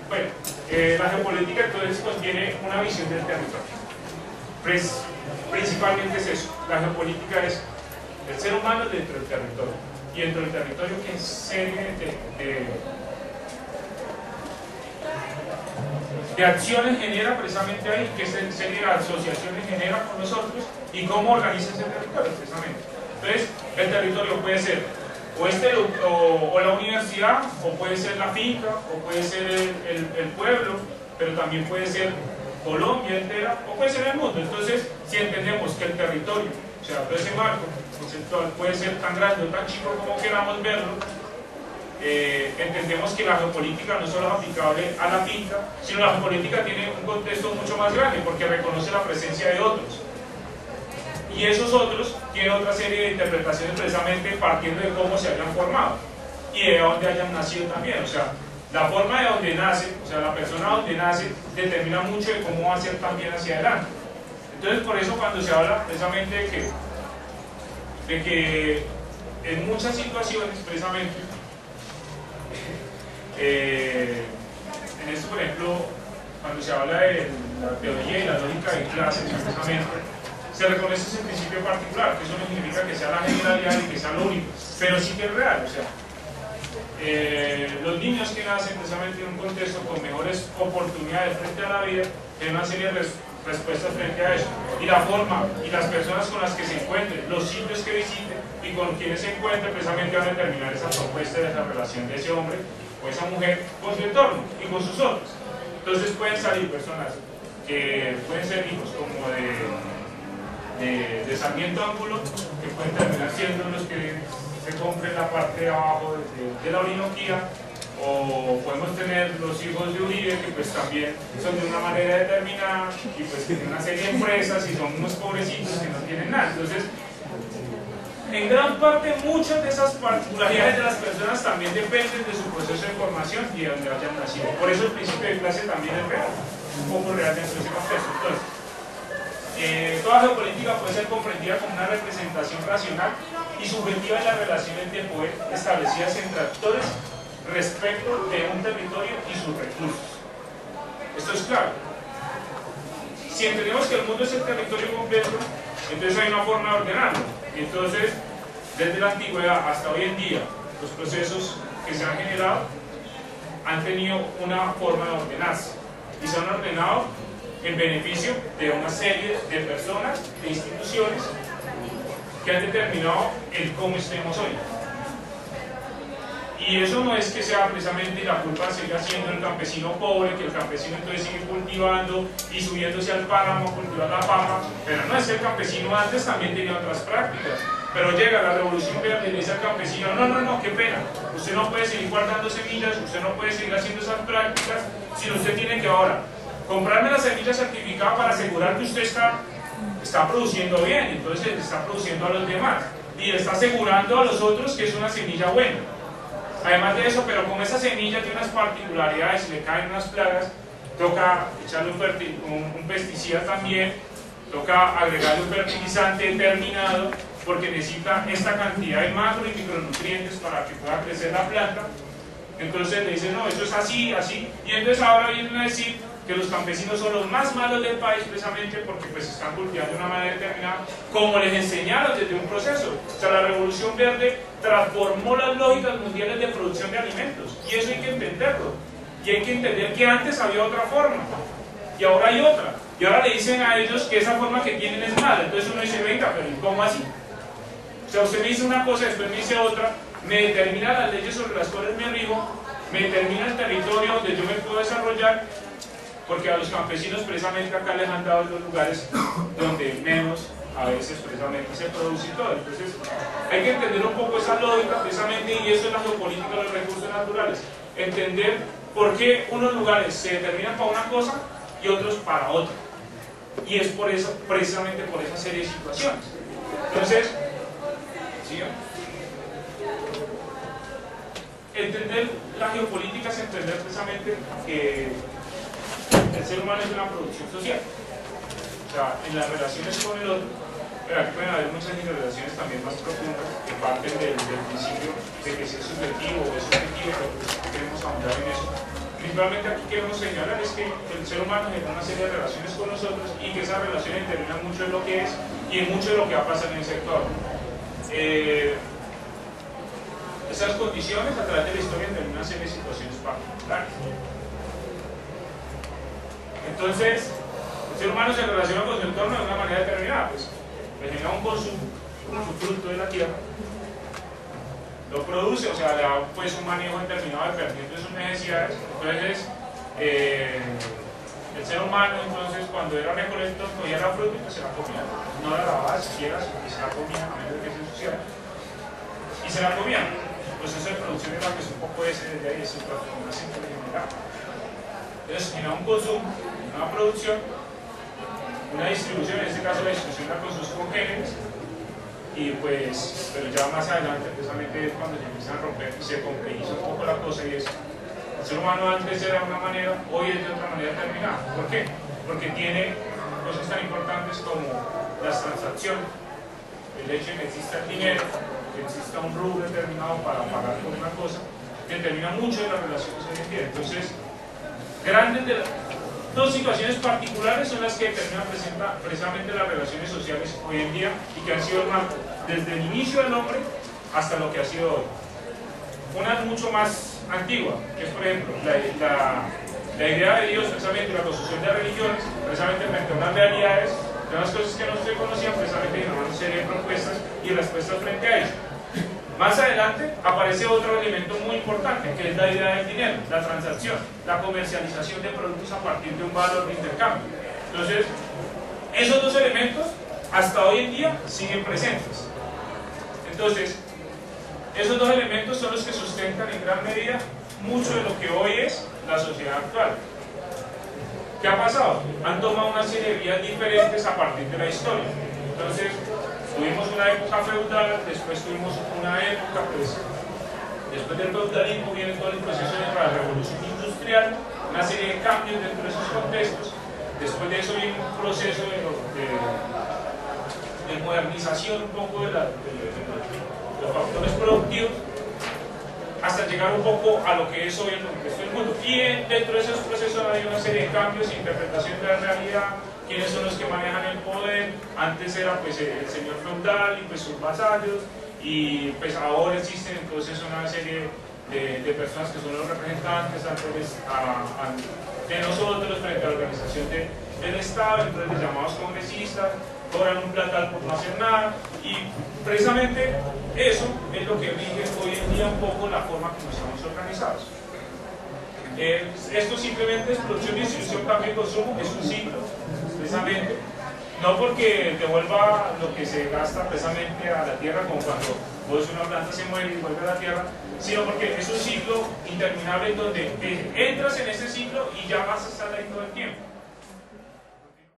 Bueno, la geopolítica entonces contiene una visión del territorio. Principalmente es eso, la geopolítica es el ser humano dentro del territorio, y dentro del territorio qué serie de acciones genera precisamente ahí, qué serie de asociaciones genera con nosotros y cómo organiza ese territorio precisamente. Entonces, el territorio puede ser o la universidad, o puede ser la finca, o puede ser el pueblo, pero también puede ser Colombia entera, o puede ser el mundo. Entonces, si entendemos que el territorio, o sea, todo ese marco conceptual puede ser tan grande o tan chico como queramos verlo, entendemos que la geopolítica no solo es aplicable a la finca, sino la geopolítica tiene un contexto mucho más grande, porque reconoce la presencia de otros. Y esos otros tienen otra serie de interpretaciones precisamente partiendo de cómo se hayan formado y de dónde hayan nacido también. O sea, la forma de donde nace, o sea, la persona donde nace, determina mucho de cómo va a ser también hacia adelante. Entonces, por eso cuando se habla precisamente de que en muchas situaciones, precisamente, en esto, por ejemplo, cuando se habla de la teoría y la lógica de clases, precisamente, se reconoce ese principio particular, que eso no significa que sea la generalidad y que sea lo único, pero sí que es real. O sea, los niños que nacen precisamente en un contexto con mejores oportunidades frente a la vida tienen una serie de respuestas frente a eso, y la forma y las personas con las que se encuentren, los sitios que visiten y con quienes se encuentren precisamente van a determinar esa propuesta de la relación de ese hombre o esa mujer con su entorno y con sus otros. Entonces pueden salir personas que pueden ser hijos como de Sarmiento Ángulo, que pueden terminar siendo los que se compren la parte de abajo de la Orinoquía, o podemos tener los hijos de Uribe, que pues también son de una manera determinada y pues tienen una serie de empresas y son unos pobrecitos que no tienen nada. Entonces, en gran parte muchas de esas particularidades de las personas también dependen de su proceso de formación y de donde hayan nacido. Por eso el principio de clase también es real, un poco real dentro de ese contexto. Entonces, toda geopolítica puede ser comprendida como una representación racional y subjetiva de las relaciones de poder establecidas entre actores respecto de un territorio y sus recursos. Esto es claro. Si entendemos que el mundo es el territorio completo, entonces hay una forma de ordenarlo. Entonces, desde la antigüedad hasta hoy en día, los procesos que se han generado han tenido una forma de ordenarse y se han ordenado en beneficio de una serie de personas, de instituciones que han determinado el cómo estemos hoy. Y eso no es que sea precisamente la culpa siga siendo el campesino pobre, que el campesino entonces sigue cultivando y subiéndose al páramo a cultivar la paja, pero no es que el campesino antes también tenía otras prácticas. Pero llega la revolución verde y le dice al campesino: no, qué pena, usted no puede seguir guardando semillas, usted no puede seguir haciendo esas prácticas, sino usted tiene que ahora comprarme la semilla certificada para asegurar que usted está produciendo bien, entonces está produciendo a los demás y está asegurando a los otros que es una semilla buena. Además de eso, pero como esa semilla tiene unas particularidades y le caen unas plagas, toca echarle un pesticida también, toca agregarle un fertilizante determinado, porque necesita esta cantidad de macro y micronutrientes para que pueda crecer la planta. Entonces le dicen: no, eso es así, así, y entonces ahora vienen a decir que los campesinos son los más malos del país precisamente porque pues están cultivando de una manera determinada, como les enseñaron desde un proceso. O sea, la revolución verde transformó las lógicas mundiales de producción de alimentos, y eso hay que entenderlo, y hay que entender que antes había otra forma y ahora hay otra, y ahora le dicen a ellos que esa forma que tienen es mala. Entonces uno dice: venga, pero ¿cómo así? O sea, usted me dice una cosa, después me dice otra, me determina las leyes sobre las cuales me rijo, me determina el territorio donde yo me puedo desarrollar, porque a los campesinos precisamente acá les han dado los lugares donde menos a veces precisamente se produce y todo. Entonces hay que entender un poco esa lógica precisamente, y eso es la geopolítica de los recursos naturales, entender por qué unos lugares se determinan para una cosa y otros para otra, y es por eso, precisamente por esa serie de situaciones. Entonces, ¿sí? Entender la geopolítica es entender precisamente que el ser humano es una producción social. O sea, en las relaciones con el otro, pero aquí pueden haber muchas interrelaciones también más profundas que parten del principio de que si es subjetivo o es subjetivo, pero pues queremos ahondar en eso. Principalmente aquí queremos señalar es que el ser humano genera una serie de relaciones con nosotros y que esas relaciones determinan mucho de lo que es y en mucho de lo que va a pasar en el sector. Esas condiciones a través de la historia determinan una serie de situaciones particulares. Entonces, el ser humano se relaciona con su entorno de una manera determinada, pues genera un consumo, su fruto de la tierra, lo produce, o sea, le da pues un manejo determinado dependiendo de sus necesidades. Entonces, el ser humano, entonces, cuando era recolector, cogía la fruta y pues se la comía. No la lavaba siquiera, sino que se la comía a menos de que se ensuciara. Y se la comía. El proceso de producción era pues un poco ese desde ahí, es una simple general. Entonces, genera un consumo, una producción, una distribución, en este caso la distribución era con sus congéneres. Y pues, pero ya más adelante, precisamente es cuando se empiezan a romper y se complejiza un poco la cosa y es, el ser humano antes era de una manera, hoy es de otra manera determinada. ¿Por qué? Porque tiene cosas tan importantes como las transacciones, el hecho de que exista el dinero, que exista un rubro determinado para pagar por una cosa, que determina mucho de las relaciones hoy en día. Entonces, grandes de dos situaciones particulares son las que determinan precisamente las relaciones sociales hoy en día y que han sido el marco desde el inicio del hombre hasta lo que ha sido hoy. Una es mucho más antigua, que es por ejemplo la idea de Dios, precisamente la construcción de religiones, precisamente frente a unas realidades, de unas cosas que no se conocían, precisamente generando una serie de propuestas y respuestas frente a ello. Más adelante aparece otro elemento muy importante, que es la idea del dinero, la transacción, la comercialización de productos a partir de un valor de intercambio. Entonces, esos dos elementos hasta hoy en día siguen presentes. Entonces, esos dos elementos son los que sustentan en gran medida mucho de lo que hoy es la sociedad actual. ¿Qué ha pasado? Han tomado una serie de vías diferentes a partir de la historia. Entonces, tuvimos una época feudal, después tuvimos una época, pues, después del feudalismo viene todo el proceso de la revolución industrial, una serie de cambios dentro de esos contextos. Después de eso viene un proceso de modernización un poco de los factores productivos, hasta llegar un poco a lo que es hoy el contexto del mundo. Y dentro de esos procesos hay una serie de cambios, interpretación de la realidad, quiénes son los que manejan el poder. Antes era pues el señor feudal y pues sus vasallos, y pues ahora existen entonces una serie de personas que son los representantes de nosotros frente a la organización del Estado, entonces les llamamos congresistas, cobran un platal por no hacer nada, y precisamente eso es lo que rige hoy en día un poco la forma como estamos organizados. Esto simplemente es producción, distribución, cambio y consumo, es un ciclo, precisamente, no porque devuelva lo que se gasta precisamente a la tierra, como cuando una planta se muere y vuelve a la tierra, sino porque es un ciclo interminable en donde entras en ese ciclo y ya vas a estar ahí todo el tiempo.